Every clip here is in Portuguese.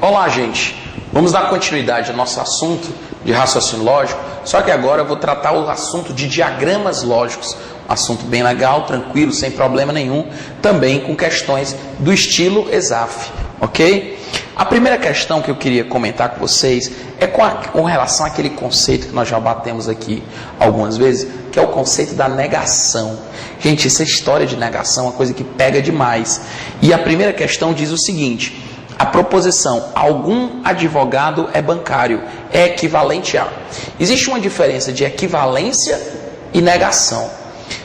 Olá, gente. Vamos dar continuidade ao nosso assunto de raciocínio lógico, só que agora eu vou tratar o assunto de diagramas lógicos. Um assunto bem legal, tranquilo, sem problema nenhum, também com questões do estilo ESAF, ok? A primeira questão que eu queria comentar com vocês é com relação àquele conceito que nós já batemos aqui algumas vezes, que é o conceito da negação. Gente, essa história de negação é uma coisa que pega demais. E a primeira questão diz o seguinte: a proposição algum advogado é bancário é equivalente a... Existe uma diferença de equivalência e negação.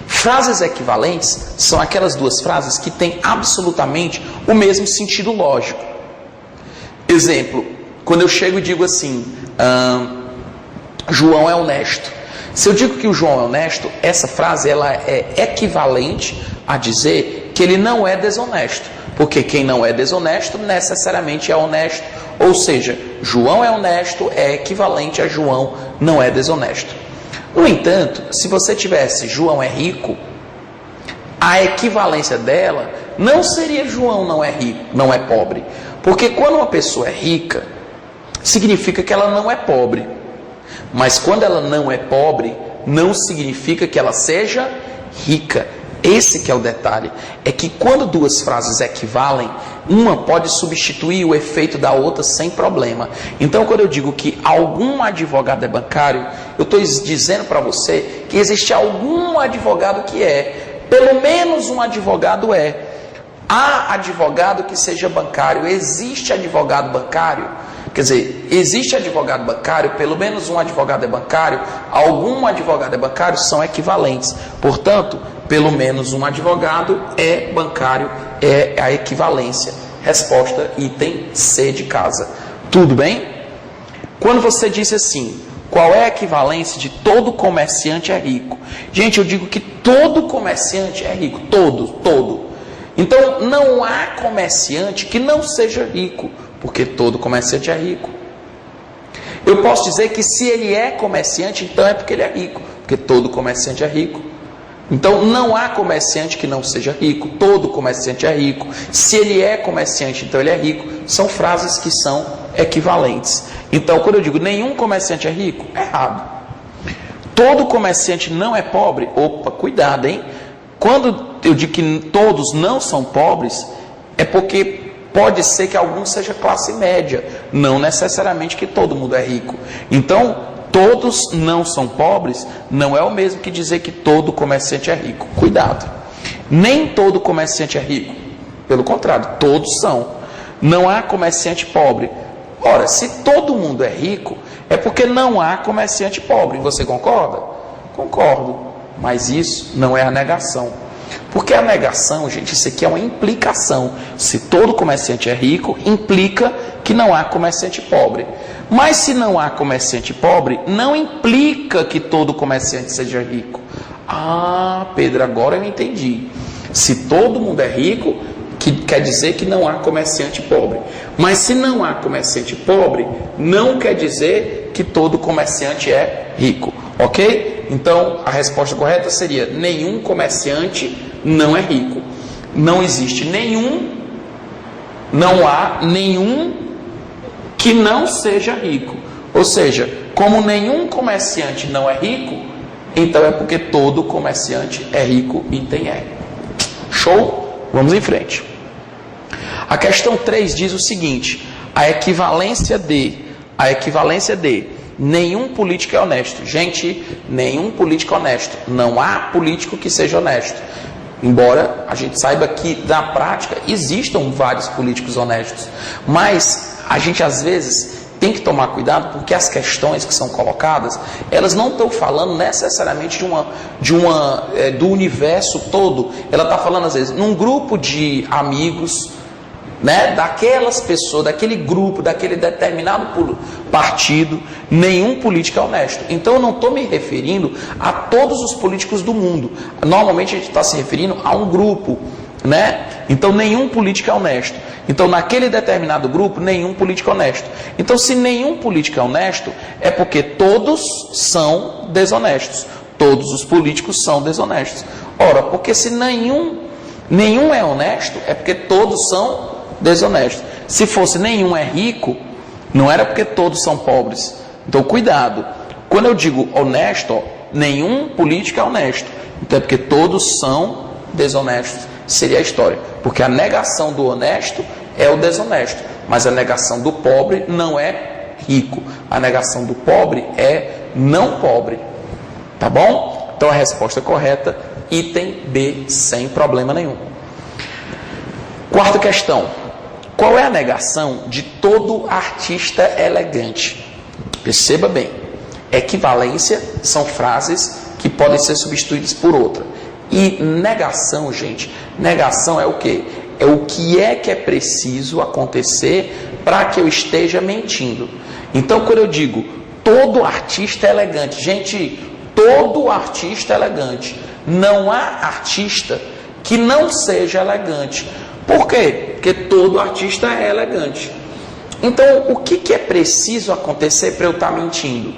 Frases equivalentes são aquelas duas frases que têm absolutamente o mesmo sentido lógico. Exemplo, quando eu chego e digo assim, João é honesto. Se eu digo que o João é honesto, essa frase ela é equivalente a dizer que ele não é desonesto. Porque quem não é desonesto necessariamente é honesto. Ou seja, João é honesto é equivalente a João não é desonesto. No entanto, se você tivesse João é rico, a equivalência dela não seria João não é rico, não é pobre. Porque quando uma pessoa é rica, significa que ela não é pobre. Mas quando ela não é pobre, não significa que ela seja rica. Esse que é o detalhe, é que quando duas frases equivalem, uma pode substituir o efeito da outra sem problema. Então, quando eu digo que algum advogado é bancário, eu estou dizendo para você que existe algum advogado que é, pelo menos um advogado é. Há advogado que seja bancário, existe advogado bancário, quer dizer, existe advogado bancário, pelo menos um advogado é bancário, algum advogado é bancário, são equivalentes. Portanto, pelo menos um advogado é bancário, é a equivalência. Resposta item C de casa. Tudo bem? Quando você disse assim, qual é a equivalência de todo comerciante é rico? Gente, eu digo que todo comerciante é rico, todo. Então, não há comerciante que não seja rico, porque todo comerciante é rico. Eu posso dizer que se ele é comerciante, então é porque ele é rico, porque todo comerciante é rico. Então, não há comerciante que não seja rico, todo comerciante é rico. Se ele é comerciante, então ele é rico. São frases que são equivalentes. Então, quando eu digo nenhum comerciante é rico, é errado. Todo comerciante não é pobre, opa, cuidado, hein? Quando eu digo que todos não são pobres, é porque pode ser que algum seja classe média, não necessariamente que todo mundo é rico. Então, todos não são pobres, não é o mesmo que dizer que todo comerciante é rico. Cuidado. Nem todo comerciante é rico. Pelo contrário, todos são. Não há comerciante pobre. Ora, se todo mundo é rico, é porque não há comerciante pobre. Você concorda? Concordo. Mas isso não é a negação. Porque a negação, gente, isso aqui é uma implicação. Se todo comerciante é rico, implica que não há comerciante pobre. Mas se não há comerciante pobre, não implica que todo comerciante seja rico. Ah, Pedro, agora eu entendi. Se todo mundo é rico, que quer dizer que não há comerciante pobre. Mas se não há comerciante pobre, não quer dizer que todo comerciante é rico. Ok? Então, a resposta correta seria: nenhum comerciante não é rico. Não existe nenhum, não há nenhum que não seja rico. Ou seja, como nenhum comerciante não é rico, então é porque todo comerciante é rico e tem E. Show? Vamos em frente. A questão 3 diz o seguinte: a equivalência de nenhum político é honesto. Gente, nenhum político é honesto. Não há político que seja honesto. Embora a gente saiba que, na prática, existam vários políticos honestos. Mas a gente, às vezes, tem que tomar cuidado, porque as questões que são colocadas, elas não estão falando necessariamente do universo todo. Ela está falando, às vezes, num grupo de amigos, né, daquelas pessoas, daquele grupo, daquele determinado partido. Nenhum político é honesto. Então eu não estou me referindo a todos os políticos do mundo. Normalmente a gente está se referindo a um grupo, né? Então nenhum político é honesto. Então naquele determinado grupo, nenhum político é honesto. Então se nenhum político é honesto, é porque todos são desonestos. Todos os políticos são desonestos. Ora, porque se nenhum é honesto, é porque todos são desonesto. Se fosse nenhum é rico, não era porque todos são pobres. Então, cuidado. Quando eu digo honesto, ó, nenhum político é honesto. Então, é porque todos são desonestos. Seria a história. Porque a negação do honesto é o desonesto. Mas a negação do pobre não é rico. A negação do pobre é não pobre. Tá bom? Então, a resposta correta, item B, sem problema nenhum. Quarta questão. Qual é a negação de todo artista elegante? Perceba bem. Equivalência são frases que podem ser substituídas por outra. E negação, gente, negação é o quê? É o que é preciso acontecer para que eu esteja mentindo. Então, quando eu digo todo artista é elegante, gente, todo artista é elegante. Não há artista que não seja elegante. Por quê? Porque todo artista é elegante. Então, o que é preciso acontecer para eu estar mentindo?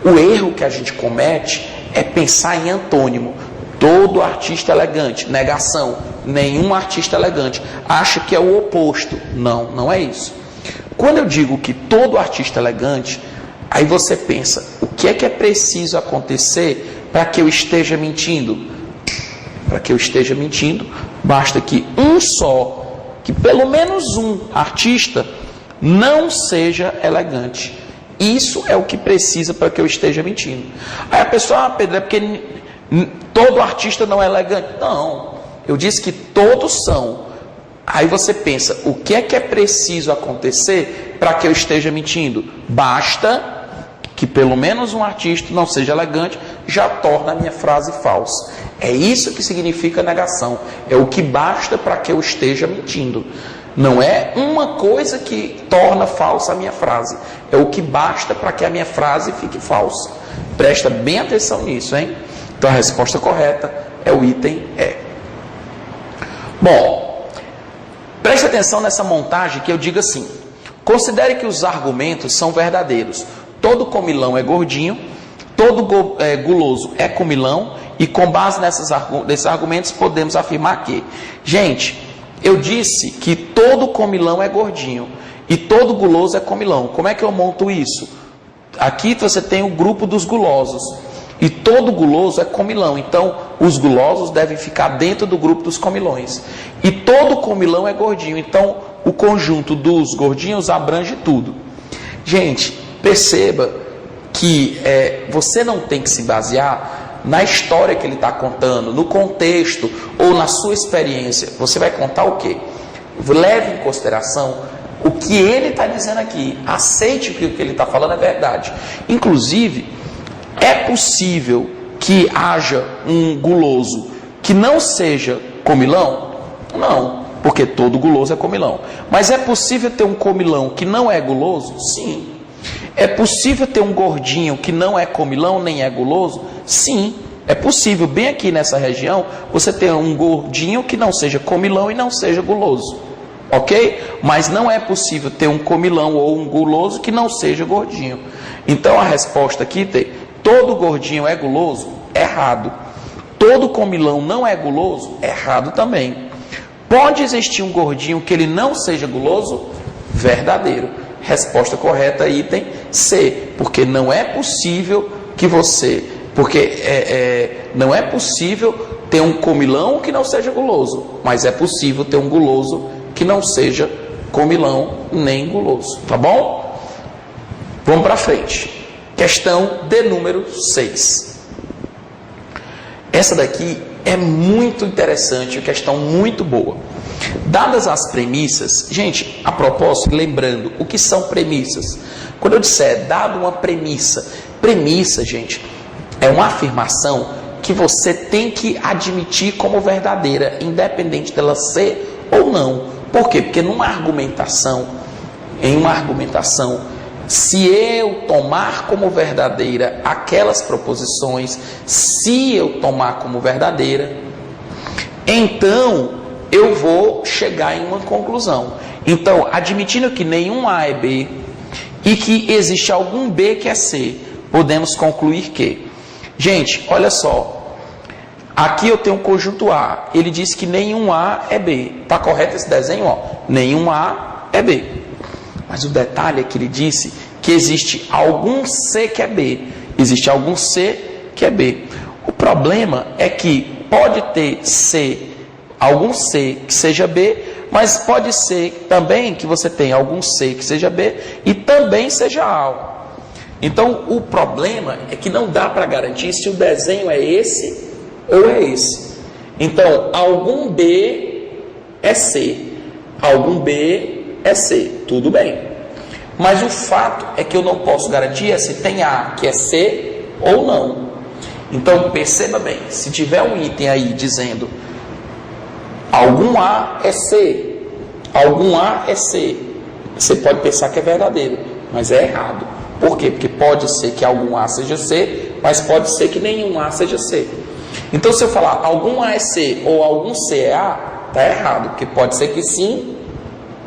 O erro que a gente comete é pensar em antônimo. Todo artista elegante. Negação. Nenhum artista elegante. Acha que é o oposto. Não, não é isso. Quando eu digo que todo artista elegante, aí você pensa, o que é preciso acontecer para que eu esteja mentindo? Para que eu esteja mentindo, basta que que pelo menos um artista não seja elegante. Isso é o que precisa para que eu esteja mentindo. Aí a pessoa, Pedro, é porque todo artista não é elegante. Não, eu disse que todos são. Aí você pensa, o que é preciso acontecer para que eu esteja mentindo? Basta que pelo menos um artista não seja elegante, já torna a minha frase falsa. É isso que significa negação. É o que basta para que eu esteja mentindo. Não é uma coisa que torna falsa a minha frase. É o que basta para que a minha frase fique falsa. Presta bem atenção nisso, hein? Então a resposta correta é o item E. Bom, preste atenção nessa montagem que eu digo assim. Considere que os argumentos são verdadeiros. Todo comilão é gordinho, todo guloso é comilão, e com base nesses argumentos podemos afirmar que, gente, eu disse que todo comilão é gordinho e todo guloso é comilão. Como é que eu monto isso? Aqui você tem o grupo dos gulosos e todo guloso é comilão. Então, os gulosos devem ficar dentro do grupo dos comilões. E todo comilão é gordinho. Então, o conjunto dos gordinhos abrange tudo. Gente, perceba que você não tem que se basear na história que ele está contando, no contexto ou na sua experiência. Você vai contar o quê? Leve em consideração o que ele está dizendo aqui. Aceite que o que ele está falando é verdade. Inclusive, é possível que haja um guloso que não seja comilão? Não, porque todo guloso é comilão. Mas é possível ter um comilão que não é guloso? Sim. É possível ter um gordinho que não é comilão nem é guloso? Sim, é possível. Bem aqui nessa região, você ter um gordinho que não seja comilão e não seja guloso. Ok? Mas não é possível ter um comilão ou um guloso que não seja gordinho. Então a resposta aqui tem: todo gordinho é guloso? Errado. Todo comilão não é guloso? Errado também. Pode existir um gordinho que ele não seja guloso? Verdadeiro. Resposta correta, item C, porque não é possível que você, não é possível ter um comilão que não seja guloso, mas é possível ter um guloso que não seja comilão nem guloso, tá bom? Vamos para frente. Questão de número 6. Essa daqui é muito interessante, questão muito boa. Dadas as premissas, gente, a propósito, lembrando, o que são premissas? Quando eu disser dado uma premissa, gente, é uma afirmação que você tem que admitir como verdadeira, independente dela ser ou não. Por quê? Porque em uma argumentação, se eu tomar como verdadeira aquelas proposições, se eu tomar como verdadeira, então eu vou chegar em uma conclusão. Então, admitindo que nenhum A é B e que existe algum B que é C, podemos concluir que, gente, olha só, aqui eu tenho um conjunto A, ele diz que nenhum A é B. Está correto esse desenho? Ó? Nenhum A é B. Mas o detalhe é que ele disse que existe algum C que é B. Existe algum C que é B. O problema é que pode ter C, algum C que seja B, mas pode ser também que você tenha algum C que seja B e também seja A. Então, o problema é que não dá para garantir se o desenho é esse ou é esse. Então, algum B é C, algum B é C, tudo bem. Mas o fato é que eu não posso garantir se tem A que é C ou não. Então, perceba bem, se tiver um item aí dizendo algum A é C, algum A é C, você pode pensar que é verdadeiro, mas é errado. Por quê? Porque pode ser que algum A seja C, mas pode ser que nenhum A seja C. Então, se eu falar algum A é C ou algum C é A, está errado, porque pode ser que sim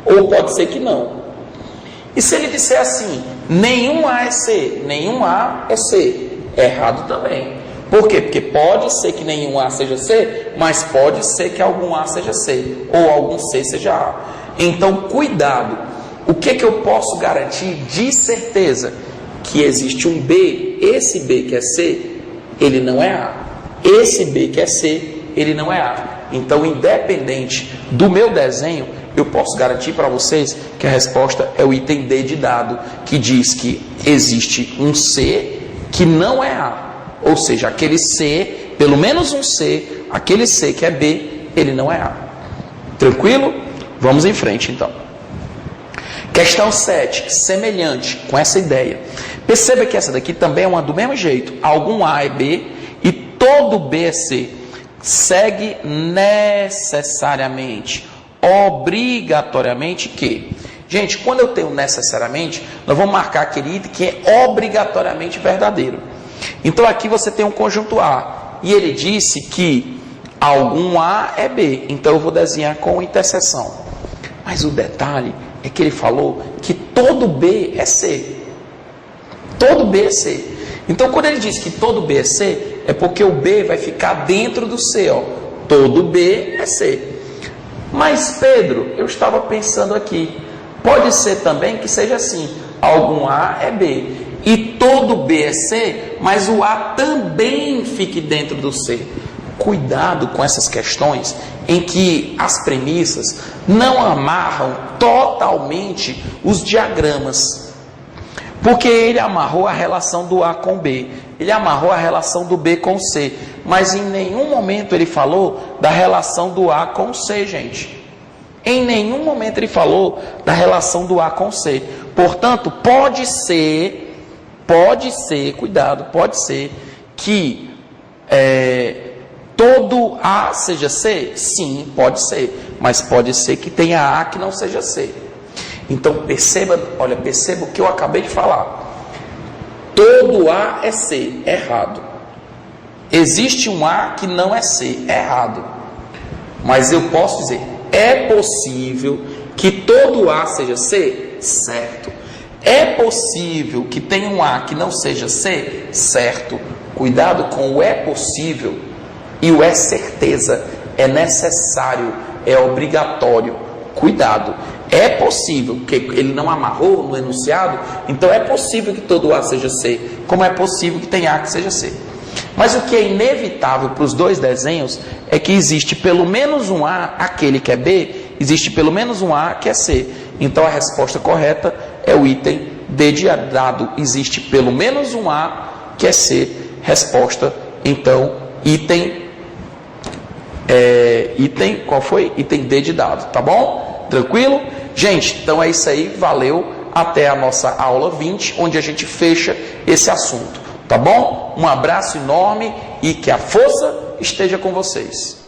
ou pode ser que não. E se ele disser assim, nenhum A é C, nenhum A é C, é errado também. Por quê? Porque pode ser que nenhum A seja C, mas pode ser que algum A seja C, ou algum C seja A. Então, cuidado. O que eu posso garantir de certeza? Que existe um B, esse B que é C, ele não é A. Esse B que é C, ele não é A. Então, independente do meu desenho, eu posso garantir para vocês que a resposta é o item D de dado, que diz que existe um C que não é A. Ou seja, aquele C, pelo menos um C, aquele C que é B, ele não é A. Tranquilo? Vamos em frente, então. Questão 7, semelhante com essa ideia. Perceba que essa daqui também é uma do mesmo jeito. Algum A é B e todo B é C. Segue necessariamente, obrigatoriamente que... Gente, quando eu tenho necessariamente, nós vamos marcar aquele item que é obrigatoriamente verdadeiro. Então aqui você tem um conjunto A. E ele disse que algum A é B. Então eu vou desenhar com interseção. Mas o detalhe é que ele falou que todo B é C. Todo B é C. Então quando ele diz que todo B é C, é porque o B vai ficar dentro do C. Ó. Todo B é C. Mas Pedro, eu estava pensando aqui. Pode ser também que seja assim. Algum A é B. E todo B é C, mas o A também fique dentro do C. Cuidado com essas questões em que as premissas não amarram totalmente os diagramas. Porque ele amarrou a relação do A com B, ele amarrou a relação do B com C, mas em nenhum momento ele falou da relação do A com C, gente. Em nenhum momento ele falou da relação do A com C. Portanto, pode ser, cuidado, pode ser que todo A seja C? Sim, pode ser. Mas pode ser que tenha A que não seja C. Então perceba o que eu acabei de falar. Todo A é C, errado. Existe um A que não é C, errado. Mas eu posso dizer, é possível que todo A seja C? Certo. É possível que tenha um A que não seja C? Certo. Cuidado com o é possível e o é certeza. É necessário, é obrigatório. Cuidado. É possível, porque ele não amarrou no enunciado, então é possível que todo A seja C, como é possível que tenha A que seja C. Mas o que é inevitável para os dois desenhos é que existe pelo menos um A, aquele que é B, existe pelo menos um A que é C. Então a resposta correta é o item D de dado. Existe pelo menos um A que é C. Resposta, então, qual foi? Item D de dado, tá bom? Tranquilo? Gente, então é isso aí, valeu. Até a nossa aula 20, onde a gente fecha esse assunto, tá bom? Um abraço enorme e que a força esteja com vocês.